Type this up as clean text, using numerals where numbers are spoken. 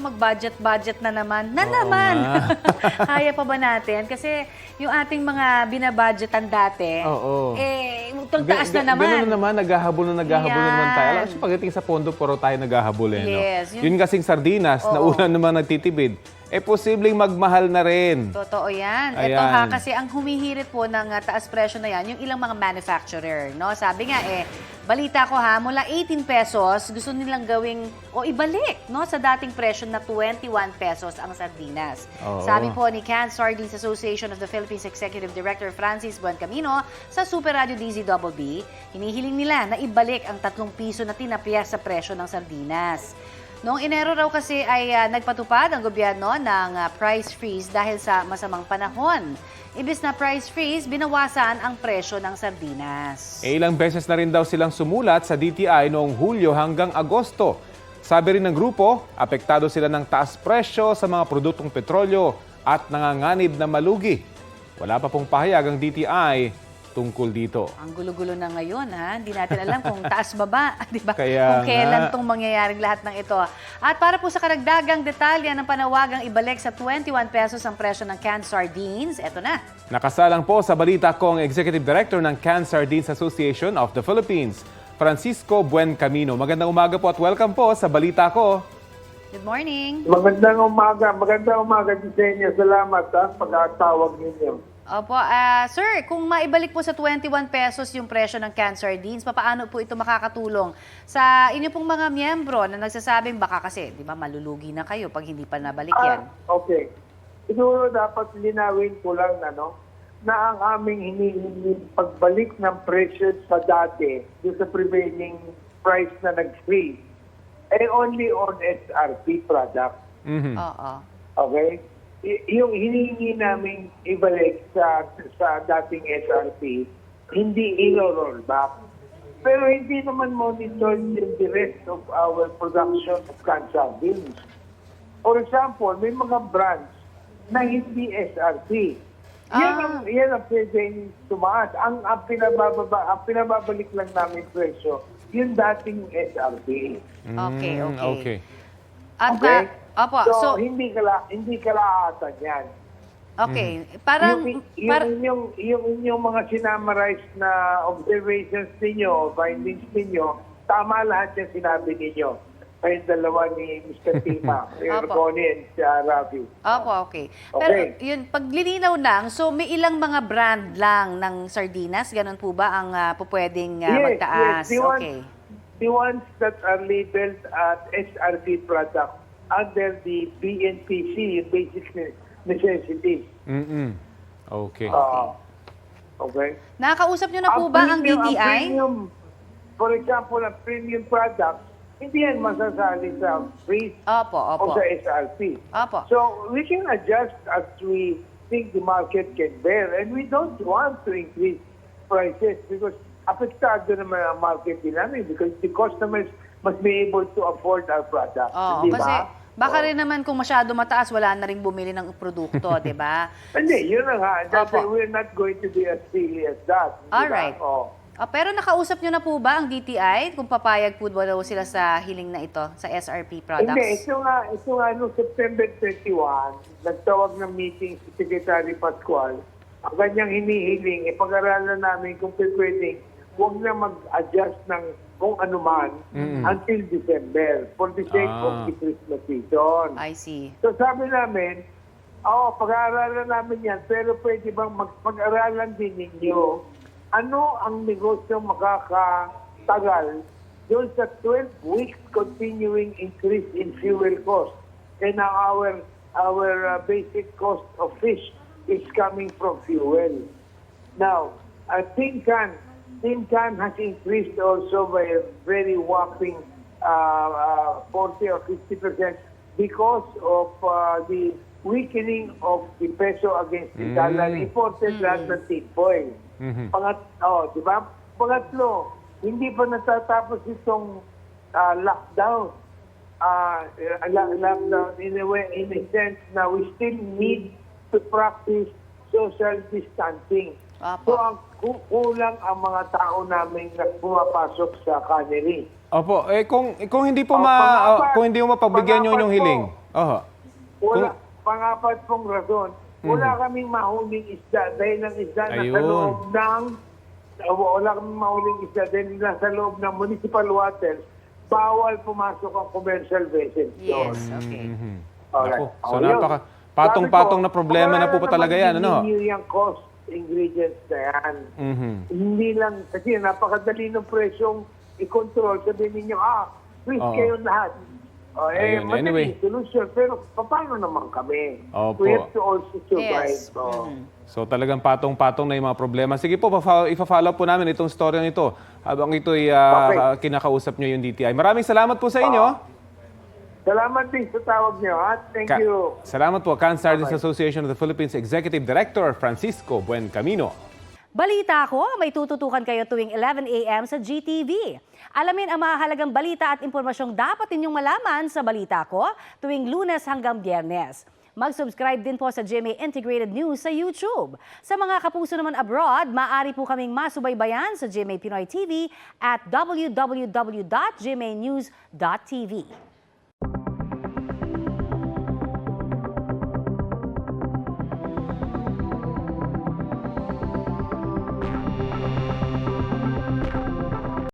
mag-budget-budget na naman. Na Oo naman! nga. Kaya pa ba natin? Kasi yung ating mga binabudgetan dati, Oo. itong taas na naman. Ganun na naman, naghahabol na naman tayo. Alam, Yan. kasi pagdating sa pondo, puro tayo naghahabol eh. No? Yes, Yun kasing sardinas, na Oo. una naman nagtitipid, posibleng magmahal na rin. Totoo yan. Ito Ayan. kasi ang humihirit po ng taas presyo na yan, yung ilang mga manufacturer. No? Sabi nga balita ko mula 18 pesos, gusto nilang gawing, ibalik sa dating presyo na 21 pesos ang sardinas. Oo. Sabi po ni Canned Sardines Association of the Philippines Executive Director Francis Buencamino sa Super Radio DZBB, hinihiling nila na ibalik ang 3 piso na tinapya sa presyo ng sardinas. Noong Enero raw kasi ay nagpatupad ang gobyerno ng price freeze dahil sa masamang panahon. Ibis na price freeze, binawasan ang presyo ng sardinas. Ilang beses na rin daw silang sumulat sa DTI noong Hulyo hanggang Agosto. Sabi rin ng grupo, apektado sila ng taas presyo sa mga produktong petrolyo at nanganganib na malugi. Wala pa pong pahayag ang DTI tungkol dito. Ang gulo-gulo na ngayon, Hindi natin alam kung taas-baba, di ba? Kaya Kung kailan nga. itong mangyayaring lahat ng ito. At para po sa karagdagang detalye ng panawagang ibalik sa 21 pesos ang presyo ng canned sardines, eto na. Nakasalang po sa balita ko ang Executive Director ng Canned Sardines Association of the Philippines, Francisco Buencamino. Magandang umaga po at welcome po sa balita ko. Good morning. Magandang umaga sa inyo. Salamat sa pag-atawag ninyo. Opo, sir, kung maibalik po sa 21 pesos yung presyo ng canned sardines, paano po ito makakatulong sa inyo pong mga miyembro na nagsasabing baka kasi, di ba, malulugi na kayo pag hindi pa nabalik yan? Okay. Siguro dapat linawin ko lang na ang aming hinihingi pagbalik ng presyo sa dati, yung sa prevailing price na nag-freeze, only on SRP product. Mhm. Oo. Okay? Yung hinihingi namin ibalik sa dating SRP, hindi i-roll back. Pero hindi naman monitored in the rest of our production of canned sardines. For example, may mga brands na hindi SRP. Yan ang pwedeng tumaas. Ang pinababalik lang namin presyo, yung dating SRP. Okay. At Okay? opo, So, hindi kalaatan yan. okay. Parang, yung inyong mga sinamarize na observations ninyo, findings ninyo, tama lahat yung sinabi ninyo. Kayong dalawa ni Mr. Tima, Opo. Connie and Rafi. opo, okay. Okay. Pero yun, paglilinaw lang, so may ilang mga brand lang ng sardinas, ganun po ba ang pupwedeng magtaas? Yes. Okay. The ones that are labeled at SRP product under the BNPC, basic necessities. Okay. Okay. Nakakausap nyo na po ba ang DTI? premium, for example, ang premium product, hindi yan masasali sa freeze Opo. o sa SRP. Opo. So we can adjust as we think the market can bear, and we don't want to increase prices because apektado naman ang market din namin because the customers must be able to afford our product. Oo, Di kasi ba? baka rin naman kung masyado mataas, wala na rin bumili ng produkto, di ba? Hindi, yun na nga. That's Opo. why we're not going to be as silly as that. Di ba? Alright. Oh. Pero nakausap nyo na po ba ang DTI kung papayag po ba daw sila sa hiling na ito, sa SRP products? Hindi, ito nga noong September 31, nagtawag ng meeting si Secretary Pascual. Ang kanyang hinihiling, pag-aralan namin kung pwedeng huwag na mag-adjust ng kung ano man until December for the sake of the Christmas season. I see. So sabi namin, pag-aaralan namin yan, pero pwede bang pag-aralan din ninyo ano ang negosyo makakatagal doon sa 12 weeks continuing increase in fuel cost. And our basic cost of fish is coming from fuel. Now, tin can has increased also by a very whopping 40 or 50% because of the weakening of the peso against the dollar. Imported lahat ng tin foil. Di ba? Pangatlo, hindi pa natatapos itong lockdown. Lockdown in a sense na we still need to practice social distancing. Apo. So, kulang ang mga tao namin na pumapasok sa cannery. Opo, kung hindi po Pangapat, kung hindi mo mapagbigyan niyo yung hiling. Oho. Wala, pang-apat pong rason, wala kaming mahuling isda dahil ang isda na sa Ayun. loob ng wala kaming mahuling isda dahil nasa loob ng municipal waters, bawal pumasok ang commercial vessels doon. Yes, okay. Alright. Ako, so yun. patong-patong na Sabi ko, problema na po pag-aralan talaga yan, naman ano? ninyo yung cost ingredients na yan. Hindi lang, kasi napakadali ng presyong i-control. Sabihin ninyo, please Oo. kayo lahat. Ayun, anyway. Madali solution. Pero paano naman kami? Opo. We have to also survive. Yes. So talagang patong-patong na yung mga problema. Sige po, ipa-follow po namin itong story nito habang ito'y kinakausap nyo yung DTI. Maraming salamat po sa inyo. Salamat din sa tawag niyo. Thank you. Salamat po, Can Sardines Association of the Philippines Executive Director Francisco Buencamino. Balita ko, may tututukan kayo tuwing 11 a.m. sa GTV. Alamin ang mahalagang balita at impormasyong dapat ninyong malaman sa Balita Ko tuwing Lunes hanggang Biyernes. Mag-subscribe din po sa GMA Integrated News sa YouTube. Sa mga kapuso naman abroad, maaari po kaming masubaybayan sa GMA Pinoy TV at www.gmanews.tv.